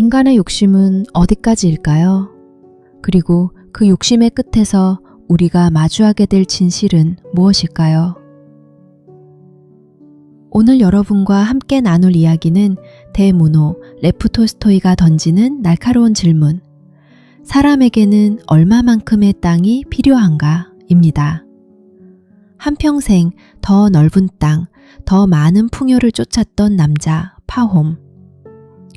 인간의 욕심은 어디까지일까요? 그리고 그 욕심의 끝에서 우리가 마주하게 될 진실은 무엇일까요? 오늘 여러분과 함께 나눌 이야기는 대문호 레프 톨스토이가 던지는 날카로운 질문, 사람에게는 얼마만큼의 땅이 필요한가? 입니다. 한평생 더 넓은 땅, 더 많은 풍요를 쫓았던 남자 파홈.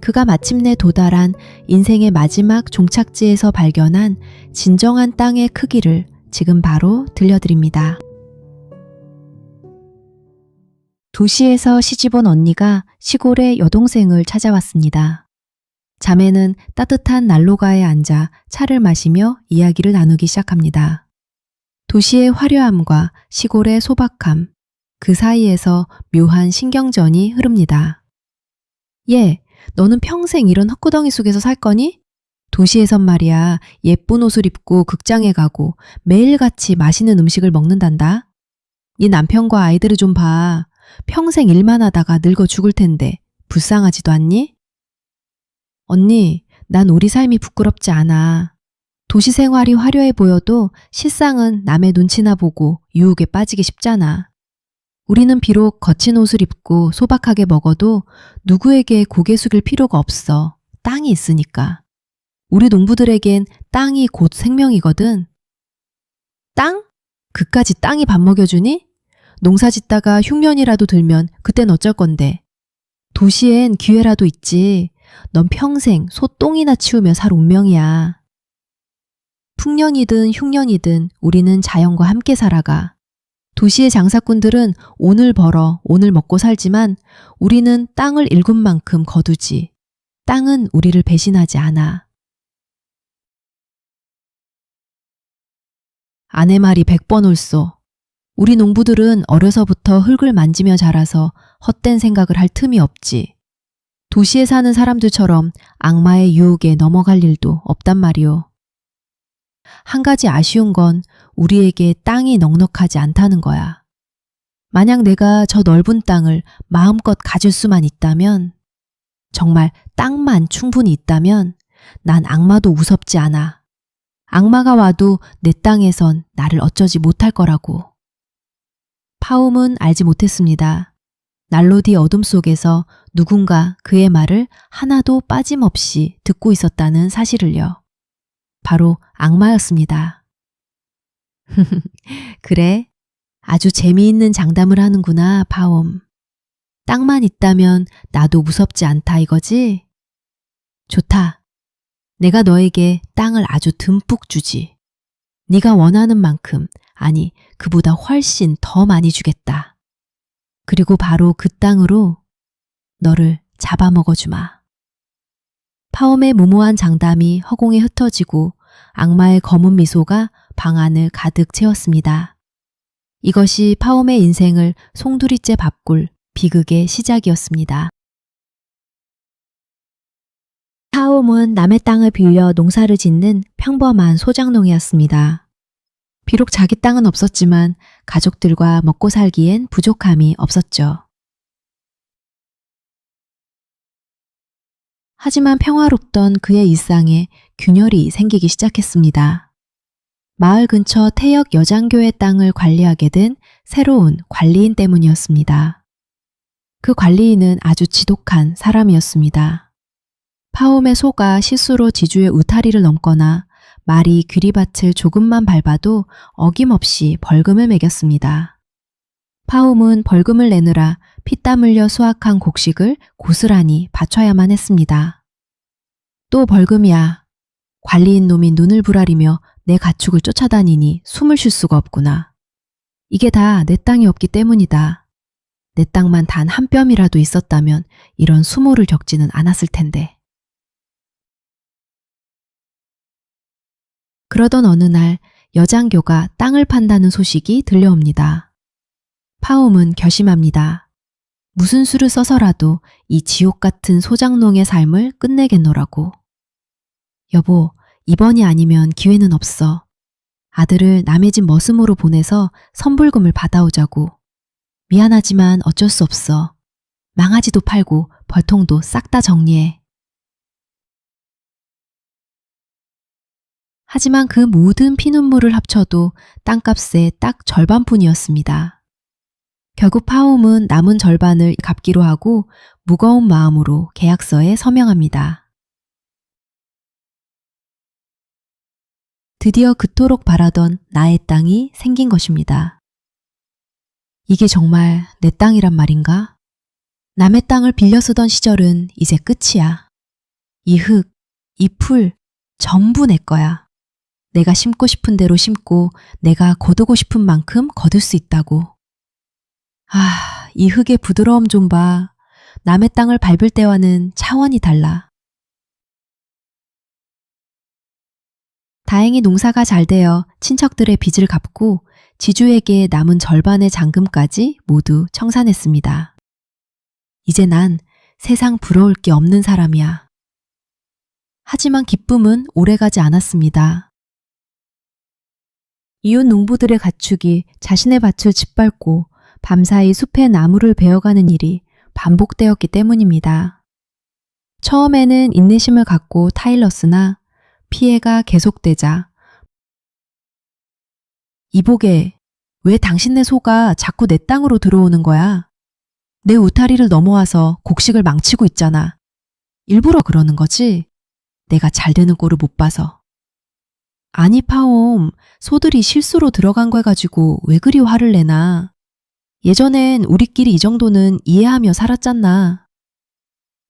그가 마침내 도달한 인생의 마지막 종착지에서 발견한 진정한 땅의 크기를 지금 바로 들려드립니다. 도시에서 시집온 언니가 시골의 여동생을 찾아왔습니다. 자매는 따뜻한 난로가에 앉아 차를 마시며 이야기를 나누기 시작합니다. 도시의 화려함과 시골의 소박함, 그 사이에서 묘한 신경전이 흐릅니다. 얘, 너는 평생 이런 헛구덩이 속에서 살 거니? 도시에선 말이야, 예쁜 옷을 입고 극장에 가고 매일같이 맛있는 음식을 먹는단다. 네 남편과 아이들을 좀 봐. 평생 일만 하다가 늙어 죽을 텐데 불쌍하지도 않니? 언니, 난 우리 삶이 부끄럽지 않아. 도시 생활이 화려해 보여도 실상은 남의 눈치나 보고 유혹에 빠지기 쉽잖아. 우리는 비록 거친 옷을 입고 소박하게 먹어도 누구에게 고개 숙일 필요가 없어. 땅이 있으니까. 우리 농부들에겐 땅이 곧 생명이거든. 땅? 그까지 땅이 밥 먹여주니? 농사 짓다가 흉년이라도 들면 그땐 어쩔 건데. 도시엔 기회라도 있지. 넌 평생 소 똥이나 치우며 살 운명이야. 풍년이든 흉년이든 우리는 자연과 함께 살아가. 도시의 장사꾼들은 오늘 벌어 오늘 먹고 살지만 우리는 땅을 일군 만큼 거두지. 땅은 우리를 배신하지 않아. 아내 말이 100번 옳소. 우리 농부들은 어려서부터 흙을 만지며 자라서 헛된 생각을 할 틈이 없지. 도시에 사는 사람들처럼 악마의 유혹에 넘어갈 일도 없단 말이오. 한 가지 아쉬운 건 우리에게 땅이 넉넉하지 않다는 거야. 만약 내가 저 넓은 땅을 마음껏 가질 수만 있다면, 정말 땅만 충분히 있다면 난 악마도 무섭지 않아. 악마가 와도 내 땅에선 나를 어쩌지 못할 거라고. 파움은 알지 못했습니다. 난로 뒤 어둠 속에서 누군가 그의 말을 하나도 빠짐없이 듣고 있었다는 사실을요. 바로 악마였습니다. 그래, 아주 재미있는 장담을 하는구나, 파옴. 땅만 있다면 나도 무섭지 않다 이거지? 좋다. 내가 너에게 땅을 아주 듬뿍 주지. 네가 원하는 만큼, 아니 그보다 훨씬 더 많이 주겠다. 그리고 바로 그 땅으로 너를 잡아먹어주마. 파옴의 무모한 장담이 허공에 흩어지고 악마의 검은 미소가 방 안을 가득 채웠습니다. 이것이 파옴의 인생을 송두리째 바꿀 비극의 시작이었습니다. 파옴은 남의 땅을 빌려 농사를 짓는 평범한 소작농이었습니다. 비록 자기 땅은 없었지만 가족들과 먹고 살기엔 부족함이 없었죠. 하지만 평화롭던 그의 일상에 균열이 생기기 시작했습니다. 마을 근처 태역 여장교의 땅을 관리하게 된 새로운 관리인 때문이었습니다. 그 관리인은 아주 지독한 사람이었습니다. 파옴의 소가 실수로 지주의 울타리를 넘거나 말이 귀리밭을 조금만 밟아도 어김없이 벌금을 매겼습니다. 파옴은 벌금을 내느라 피땀 흘려 수확한 곡식을 고스란히 바쳐야만 했습니다. 또 벌금이야. 관리인 놈이 눈을 부라리며 내 가축을 쫓아다니니 숨을 쉴 수가 없구나. 이게 다 내 땅이 없기 때문이다. 내 땅만 단 한 뼘이라도 있었다면 이런 수모를 겪지는 않았을 텐데. 그러던 어느 날 여장교가 땅을 판다는 소식이 들려옵니다. 파옴은 결심합니다. 무슨 수를 써서라도 이 지옥 같은 소작농의 삶을 끝내겠노라고. 여보, 이번이 아니면 기회는 없어. 아들을 남의 집 머슴으로 보내서 선불금을 받아오자고. 미안하지만 어쩔 수 없어. 망아지도 팔고 벌통도 싹 다 정리해. 하지만 그 모든 피눈물을 합쳐도 땅값의 딱 절반뿐이었습니다. 결국 파움은 남은 절반을 갚기로 하고 무거운 마음으로 계약서에 서명합니다. 드디어 그토록 바라던 나의 땅이 생긴 것입니다. 이게 정말 내 땅이란 말인가? 남의 땅을 빌려 쓰던 시절은 이제 끝이야. 이 흙, 이 풀, 전부 내 거야. 내가 심고 싶은 대로 심고 내가 거두고 싶은 만큼 거둘 수 있다고. 아, 이 흙의 부드러움 좀 봐. 남의 땅을 밟을 때와는 차원이 달라. 다행히 농사가 잘 되어 친척들의 빚을 갚고 지주에게 남은 절반의 잔금까지 모두 청산했습니다. 이제 난 세상 부러울 게 없는 사람이야. 하지만 기쁨은 오래가지 않았습니다. 이웃 농부들의 가축이 자신의 밭을 짓밟고 밤사이 숲의 나무를 베어가는 일이 반복되었기 때문입니다. 처음에는 인내심을 갖고 타일렀으나 피해가 계속되자 이보게, 왜 당신네 소가 자꾸 내 땅으로 들어오는 거야? 내 우타리를 넘어와서 곡식을 망치고 있잖아. 일부러 그러는 거지? 내가 잘 되는 꼴을 못 봐서. 아니 파옴, 소들이 실수로 들어간 걸 가지고 왜 그리 화를 내나? 예전엔 우리끼리 이 정도는 이해하며 살았잖나.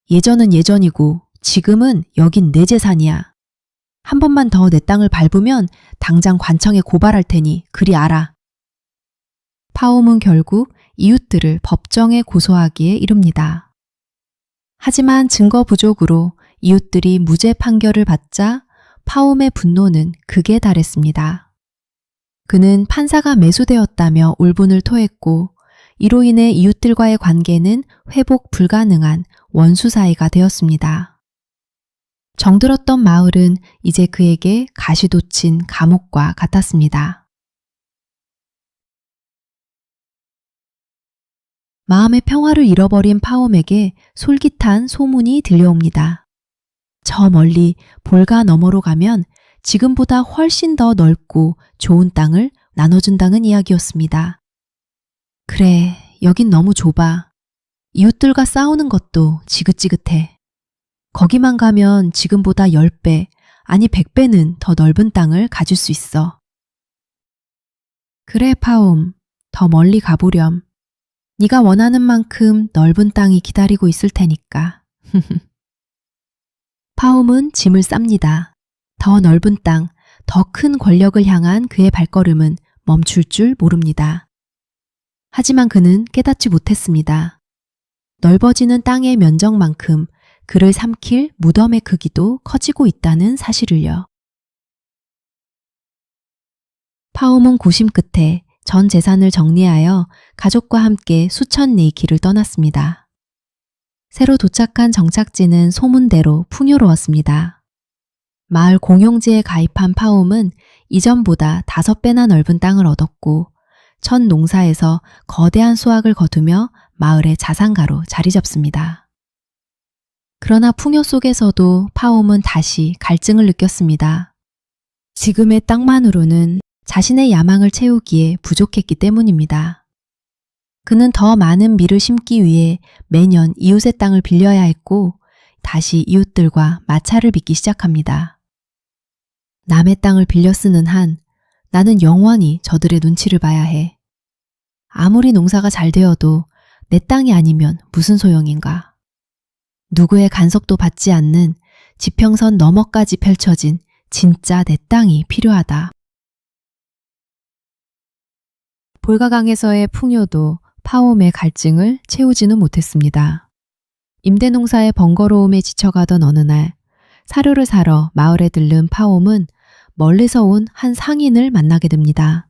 예전은 예전이고 지금은 여긴 내 재산이야. 한 번만 더 내 땅을 밟으면 당장 관청에 고발할 테니 그리 알아. 파옴은 결국 이웃들을 법정에 고소하기에 이릅니다. 하지만 증거 부족으로 이웃들이 무죄 판결을 받자 파옴의 분노는 극에 달했습니다. 그는 판사가 매수되었다며 울분을 토했고 이로 인해 이웃들과의 관계는 회복 불가능한 원수 사이가 되었습니다. 정들었던 마을은 이제 그에게 가시돋친 감옥과 같았습니다. 마음의 평화를 잃어버린 파옴에게 솔깃한 소문이 들려옵니다. 저 멀리 볼가 너머로 가면 지금보다 훨씬 더 넓고 좋은 땅을 나눠준다는 이야기였습니다. 그래, 여긴 너무 좁아. 이웃들과 싸우는 것도 지긋지긋해. 거기만 가면 지금보다 10배, 아니 100배는 더 넓은 땅을 가질 수 있어. 그래 파옴, 더 멀리 가보렴. 네가 원하는 만큼 넓은 땅이 기다리고 있을 테니까. 파옴은 짐을 쌉니다. 더 넓은 땅, 더 큰 권력을 향한 그의 발걸음은 멈출 줄 모릅니다. 하지만 그는 깨닫지 못했습니다. 넓어지는 땅의 면적만큼 그를 삼킬 무덤의 크기도 커지고 있다는 사실을요. 파옴은 고심 끝에 전 재산을 정리하여 가족과 함께 수천 리의 길을 떠났습니다. 새로 도착한 정착지는 소문대로 풍요로웠습니다. 마을 공용지에 가입한 파옴은 이전보다 5배나 넓은 땅을 얻었고 첫 농사에서 거대한 수확을 거두며 마을의 자산가로 자리 잡습니다. 그러나 풍요 속에서도 파옴은 다시 갈증을 느꼈습니다. 지금의 땅만으로는 자신의 야망을 채우기에 부족했기 때문입니다. 그는 더 많은 밀을 심기 위해 매년 이웃의 땅을 빌려야 했고 다시 이웃들과 마찰을 빚기 시작합니다. 남의 땅을 빌려 쓰는 한 나는 영원히 저들의 눈치를 봐야 해. 아무리 농사가 잘 되어도 내 땅이 아니면 무슨 소용인가. 누구의 간섭도 받지 않는 지평선 너머까지 펼쳐진 진짜 내 땅이 필요하다. 볼가강에서의 풍요도 파옴의 갈증을 채우지는 못했습니다. 임대농사의 번거로움에 지쳐가던 어느 날 사료를 사러 마을에 들른 파옴은 멀리서 온 한 상인을 만나게 됩니다.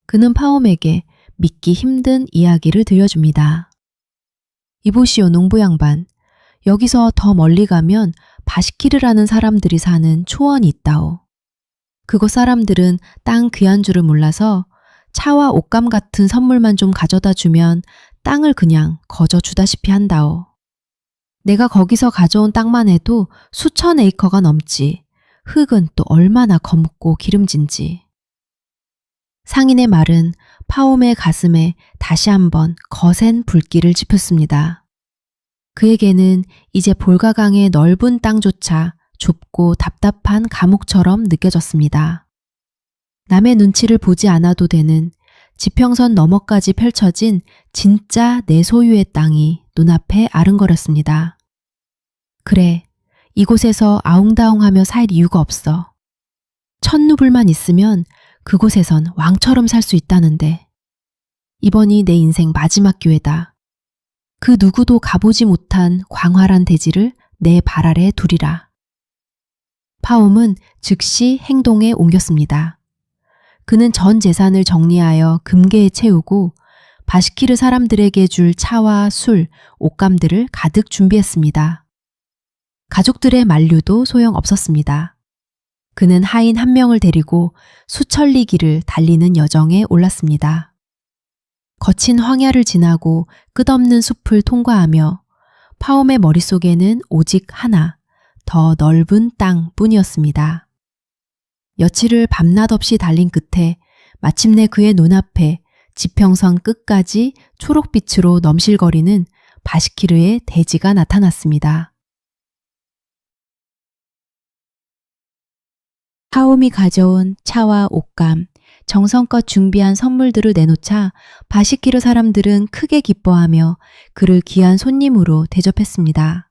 그는 파옴에게 믿기 힘든 이야기를 들려줍니다. 이보시오 농부 양반, 여기서 더 멀리 가면 바시키르라는 사람들이 사는 초원이 있다오. 그곳 사람들은 땅 귀한 줄을 몰라서 차와 옷감 같은 선물만 좀 가져다 주면 땅을 그냥 거저 주다시피 한다오. 내가 거기서 가져온 땅만 해도 수천 에이커가 넘지. 흙은 또 얼마나 검고 기름진지. 상인의 말은 파옴의 가슴에 다시 한번 거센 불길을 지폈습니다. 그에게는 이제 볼가강의 넓은 땅조차 좁고 답답한 감옥처럼 느껴졌습니다. 남의 눈치를 보지 않아도 되는 지평선 너머까지 펼쳐진 진짜 내 소유의 땅이 눈앞에 아른거렸습니다. 그래, 이곳에서 아웅다웅하며 살 이유가 없어. 천루불만 있으면 그곳에선 왕처럼 살 수 있다는데. 이번이 내 인생 마지막 기회다. 그 누구도 가보지 못한 광활한 대지를 내 발 아래 두리라. 파옴은 즉시 행동에 옮겼습니다. 그는 전 재산을 정리하여 금괴에 채우고 바시키르 사람들에게 줄 차와 술, 옷감들을 가득 준비했습니다. 가족들의 만류도 소용없었습니다. 그는 하인 한 명을 데리고 수천리 길을 달리는 여정에 올랐습니다. 거친 황야를 지나고 끝없는 숲을 통과하며 파옴의 머릿속에는 오직 하나, 더 넓은 땅뿐이었습니다. 여치를 밤낮 없이 달린 끝에 마침내 그의 눈앞에 지평선 끝까지 초록빛으로 넘실거리는 바시키르의 대지가 나타났습니다. 파옴이 가져온 차와 옷감, 정성껏 준비한 선물들을 내놓자 바시키르 사람들은 크게 기뻐하며 그를 귀한 손님으로 대접했습니다.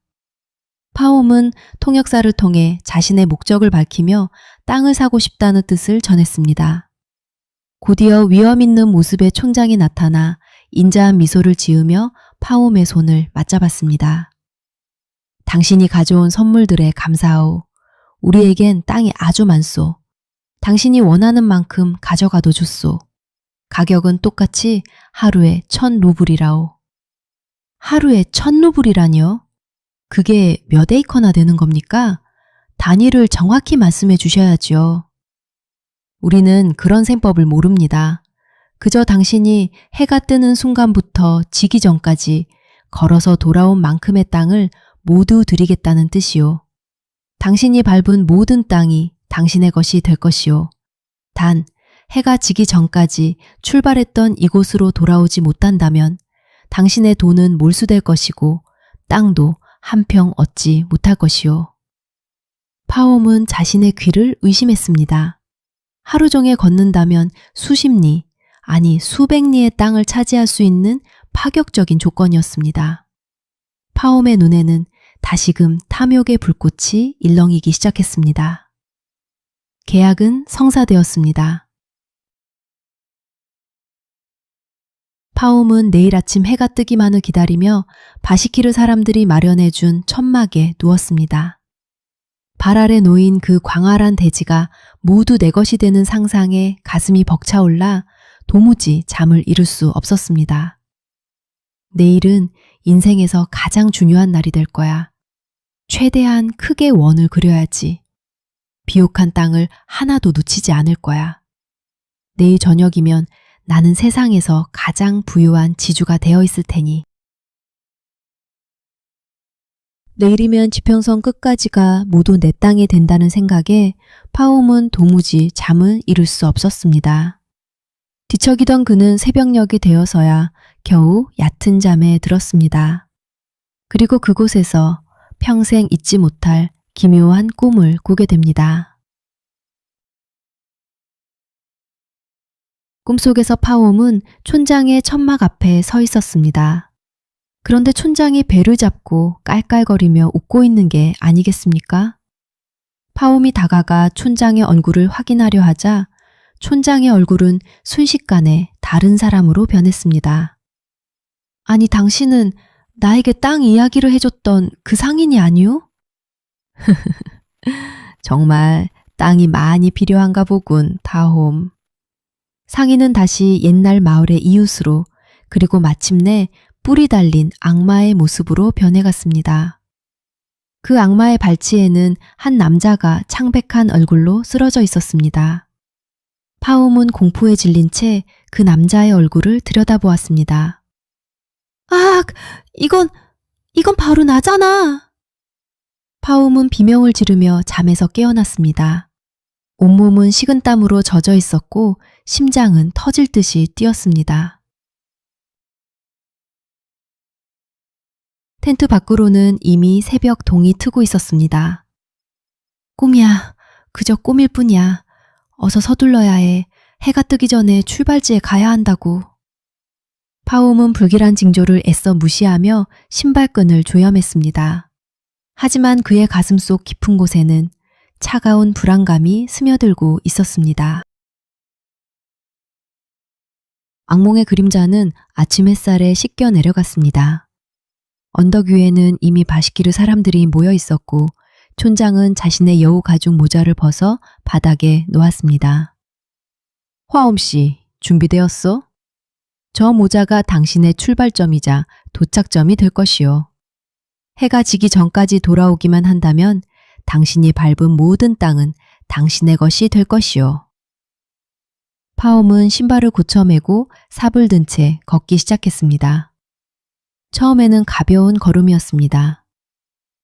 파옴은 통역사를 통해 자신의 목적을 밝히며 땅을 사고 싶다는 뜻을 전했습니다. 곧이어 위험 있는 모습의 촌장이 나타나 인자한 미소를 지으며 파옴의 손을 맞잡았습니다. 당신이 가져온 선물들에 감사하오. 우리에겐 땅이 아주 많소. 당신이 원하는 만큼 가져가도 좋소. 가격은 똑같이 하루에 1000루블이라오. 하루에 1000루블이라니요? 그게 몇 에이커나 되는 겁니까? 단위를 정확히 말씀해 주셔야지요. 우리는 그런 셈법을 모릅니다. 그저 당신이 해가 뜨는 순간부터 지기 전까지 걸어서 돌아온 만큼의 땅을 모두 드리겠다는 뜻이요. 당신이 밟은 모든 땅이 당신의 것이 될 것이요. 단 해가 지기 전까지 출발했던 이곳으로 돌아오지 못한다면 당신의 돈은 몰수될 것이고 땅도 한 평 얻지 못할 것이요. 파옴은 자신의 귀를 의심했습니다. 하루 종일 걷는다면 수십 리, 아니 수백 리의 땅을 차지할 수 있는 파격적인 조건이었습니다. 파옴의 눈에는 다시금 탐욕의 불꽃이 일렁이기 시작했습니다. 계약은 성사되었습니다. 파옴은 내일 아침 해가 뜨기만을 기다리며 바시키르 사람들이 마련해준 천막에 누웠습니다. 발 아래 놓인 그 광활한 대지가 모두 내 것이 되는 상상에 가슴이 벅차올라 도무지 잠을 이룰 수 없었습니다. 내일은 인생에서 가장 중요한 날이 될 거야. 최대한 크게 원을 그려야지. 비옥한 땅을 하나도 놓치지 않을 거야. 내일 저녁이면 나는 세상에서 가장 부유한 지주가 되어 있을 테니. 내일이면 지평선 끝까지가 모두 내 땅이 된다는 생각에 파옴은 도무지 잠을 이룰 수 없었습니다. 뒤척이던 그는 새벽녘이 되어서야 겨우 얕은 잠에 들었습니다. 그리고 그곳에서 평생 잊지 못할 기묘한 꿈을 꾸게 됩니다. 꿈속에서 파옴은 촌장의 천막 앞에 서 있었습니다. 그런데 촌장이 배를 잡고 깔깔거리며 웃고 있는 게 아니겠습니까? 파옴이 다가가 촌장의 얼굴을 확인하려 하자 촌장의 얼굴은 순식간에 다른 사람으로 변했습니다. 아니 당신은 나에게 땅 이야기를 해줬던 그 상인이 아니오? 정말 땅이 많이 필요한가 보군, 타홈. 상인은 다시 옛날 마을의 이웃으로 그리고 마침내 뿔이 달린 악마의 모습으로 변해갔습니다. 그 악마의 발치에는 한 남자가 창백한 얼굴로 쓰러져 있었습니다. 파옴은 공포에 질린 채 그 남자의 얼굴을 들여다보았습니다. 아, 이건 바로 나잖아. 파움은 비명을 지르며 잠에서 깨어났습니다. 온몸은 식은땀으로 젖어 있었고 심장은 터질 듯이 뛰었습니다. 텐트 밖으로는 이미 새벽 동이 트고 있었습니다. 꿈이야. 그저 꿈일 뿐이야. 어서 서둘러야 해. 해가 뜨기 전에 출발지에 가야 한다고. 파움은 불길한 징조를 애써 무시하며 신발끈을 조여맸습니다. 하지만 그의 가슴속 깊은 곳에는 차가운 불안감이 스며들고 있었습니다. 악몽의 그림자는 아침 햇살에 씻겨 내려갔습니다. 언덕 위에는 이미 바시키르 사람들이 모여 있었고 촌장은 자신의 여우 가죽 모자를 벗어 바닥에 놓았습니다. 화엄 씨, 준비되었어? 저 모자가 당신의 출발점이자 도착점이 될 것이요. 해가 지기 전까지 돌아오기만 한다면 당신이 밟은 모든 땅은 당신의 것이 될 것이요. 파옴은 신발을 고쳐매고 삽을 든 채 걷기 시작했습니다. 처음에는 가벼운 걸음이었습니다.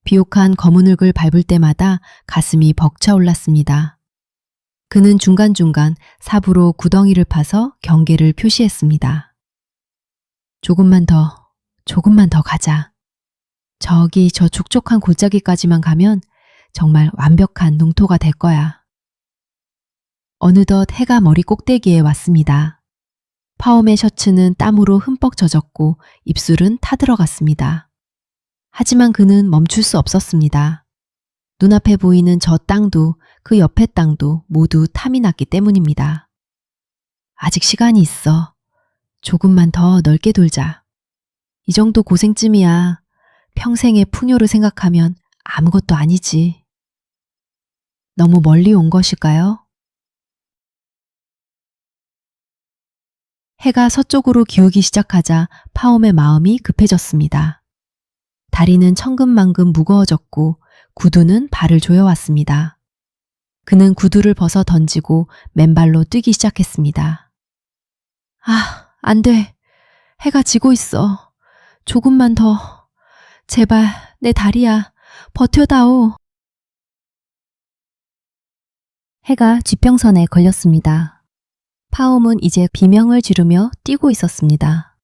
비옥한 검은 흙을 밟을 때마다 가슴이 벅차올랐습니다. 그는 중간중간 삽으로 구덩이를 파서 경계를 표시했습니다. 조금만 더 가자. 저기 저 촉촉한 골짜기까지만 가면 정말 완벽한 농토가 될 거야. 어느덧 해가 머리 꼭대기에 왔습니다. 파옴의 셔츠는 땀으로 흠뻑 젖었고 입술은 타들어갔습니다. 하지만 그는 멈출 수 없었습니다. 눈앞에 보이는 저 땅도 그 옆의 땅도 모두 탐이 났기 때문입니다. 아직 시간이 있어. 조금만 더 넓게 돌자. 이 정도 고생쯤이야. 평생의 풍요를 생각하면 아무것도 아니지. 너무 멀리 온 것일까요? 해가 서쪽으로 기우기 시작하자 파옴의 마음이 급해졌습니다. 다리는 천근만근 무거워졌고 구두는 발을 조여왔습니다. 그는 구두를 벗어 던지고 맨발로 뛰기 시작했습니다. 아, 안 돼. 해가 지고 있어. 조금만 더. 제발 내 다리야. 버텨다오. 해가 지평선에 걸렸습니다. 파옴은 이제 비명을 지르며 뛰고 있었습니다.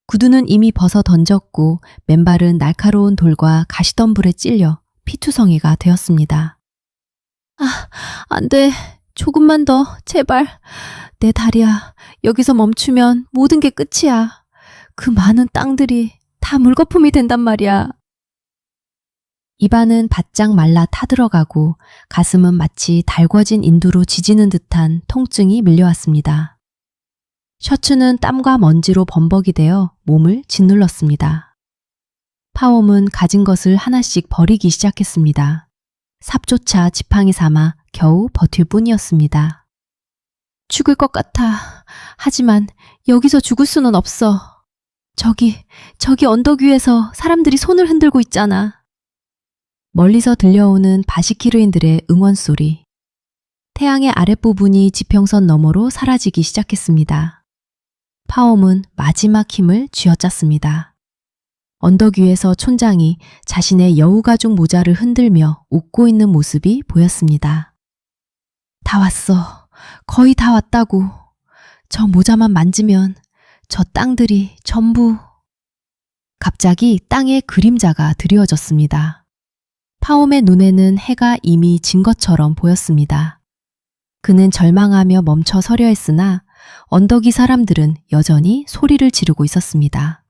구두는 이미 벗어 던졌고 맨발은 날카로운 돌과 가시덤불에 찔려 피투성이가 되었습니다. 아, 안 돼. 조금만 더. 제발. 내 다리야. 여기서 멈추면 모든 게 끝이야. 그 많은 땅들이 다 물거품이 된단 말이야. 입안은 바짝 말라 타들어가고 가슴은 마치 달궈진 인두로 지지는 듯한 통증이 밀려왔습니다. 셔츠는 땀과 먼지로 범벅이 되어 몸을 짓눌렀습니다. 파옴은 가진 것을 하나씩 버리기 시작했습니다. 삽조차 지팡이 삼아 겨우 버틸 뿐이었습니다. 죽을 것 같아. 하지만 여기서 죽을 수는 없어. 저기 언덕 위에서 사람들이 손을 흔들고 있잖아. 멀리서 들려오는 바시키르인들의 응원 소리. 태양의 아랫부분이 지평선 너머로 사라지기 시작했습니다. 파옴은 마지막 힘을 쥐어짰습니다. 언덕 위에서 촌장이 자신의 여우가죽 모자를 흔들며 웃고 있는 모습이 보였습니다. 다 왔어. 거의 다 왔다고. 저 모자만 만지면 저 땅들이 전부. 갑자기 땅에 그림자가 드리워졌습니다. 파옴의 눈에는 해가 이미 진 것처럼 보였습니다. 그는 절망하며 멈춰 서려 했으나 언덕 위 사람들은 여전히 소리를 지르고 있었습니다.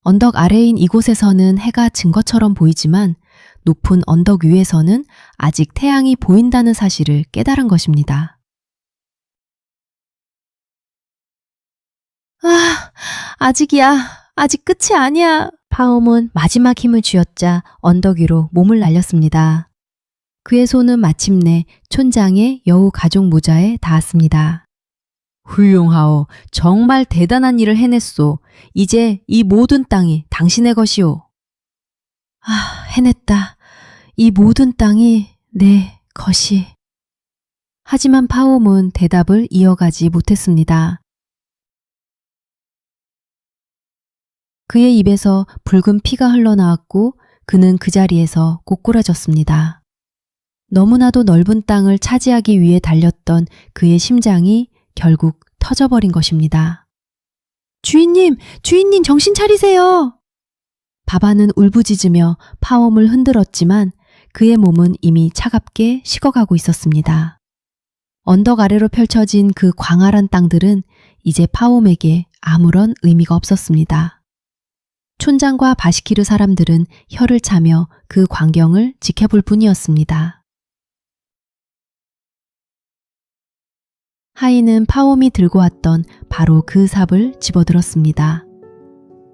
언덕 아래인 이곳에서는 해가 진 것처럼 보이지만 높은 언덕 위에서는 아직 태양이 보인다는 사실을 깨달은 것입니다. 아, 아직이야. 아직 끝이 아니야. 파옴은 마지막 힘을 쥐어짜 언덕 위로 몸을 날렸습니다. 그의 손은 마침내 촌장의 여우 가죽 모자에 닿았습니다. 훌륭하오. 정말 대단한 일을 해냈소. 이제 이 모든 땅이 당신의 것이오. 아, 해냈다. 이 모든 땅이 내 것이. 하지만 파옴은 대답을 이어가지 못했습니다. 그의 입에서 붉은 피가 흘러나왔고 그는 그 자리에서 꼬꾸라졌습니다. 너무나도 넓은 땅을 차지하기 위해 달렸던 그의 심장이 결국 터져버린 것입니다. 주인님, 주인님 정신 차리세요! 바바는 울부짖으며 파옴을 흔들었지만 그의 몸은 이미 차갑게 식어가고 있었습니다. 언덕 아래로 펼쳐진 그 광활한 땅들은 이제 파옴에게 아무런 의미가 없었습니다. 촌장과 바시키르 사람들은 혀를 차며 그 광경을 지켜볼 뿐이었습니다. 하인은 파옴이 들고 왔던 바로 그 삽을 집어들었습니다.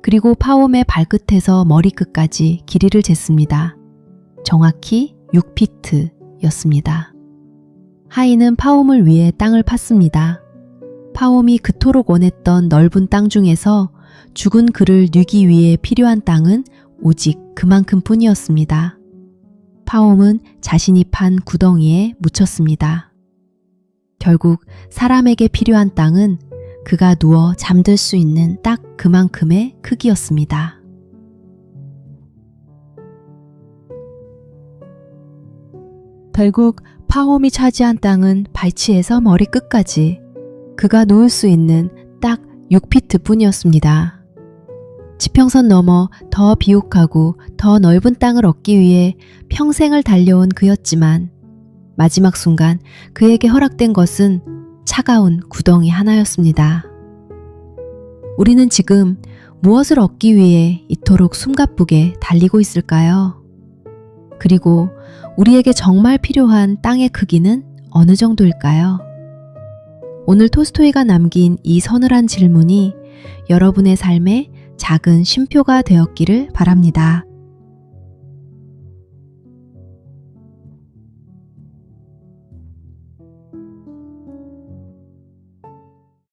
그리고 파옴의 발끝에서 머리끝까지 길이를 쟀습니다. 정확히 6피트였습니다. 하인은 파옴을 위해 땅을 팠습니다. 파옴이 그토록 원했던 넓은 땅 중에서 죽은 그를 뉘기 위해 필요한 땅은 오직 그만큼 뿐이었습니다. 파옴은 자신이 판 구덩이에 묻혔습니다. 결국 사람에게 필요한 땅은 그가 누워 잠들 수 있는 딱 그만큼의 크기였습니다. 결국 파옴이 차지한 땅은 발치에서 머리끝까지 그가 놓을 수 있는 딱 6피트 뿐이었습니다. 지평선 너머 더 비옥하고 더 넓은 땅을 얻기 위해 평생을 달려온 그였지만 마지막 순간 그에게 허락된 것은 차가운 구덩이 하나였습니다. 우리는 지금 무엇을 얻기 위해 이토록 숨가쁘게 달리고 있을까요? 그리고 우리에게 정말 필요한 땅의 크기는 어느 정도일까요? 오늘 톨스토이가 남긴 이 서늘한 질문이 여러분의 삶에 작은 쉼표가 되었기를 바랍니다.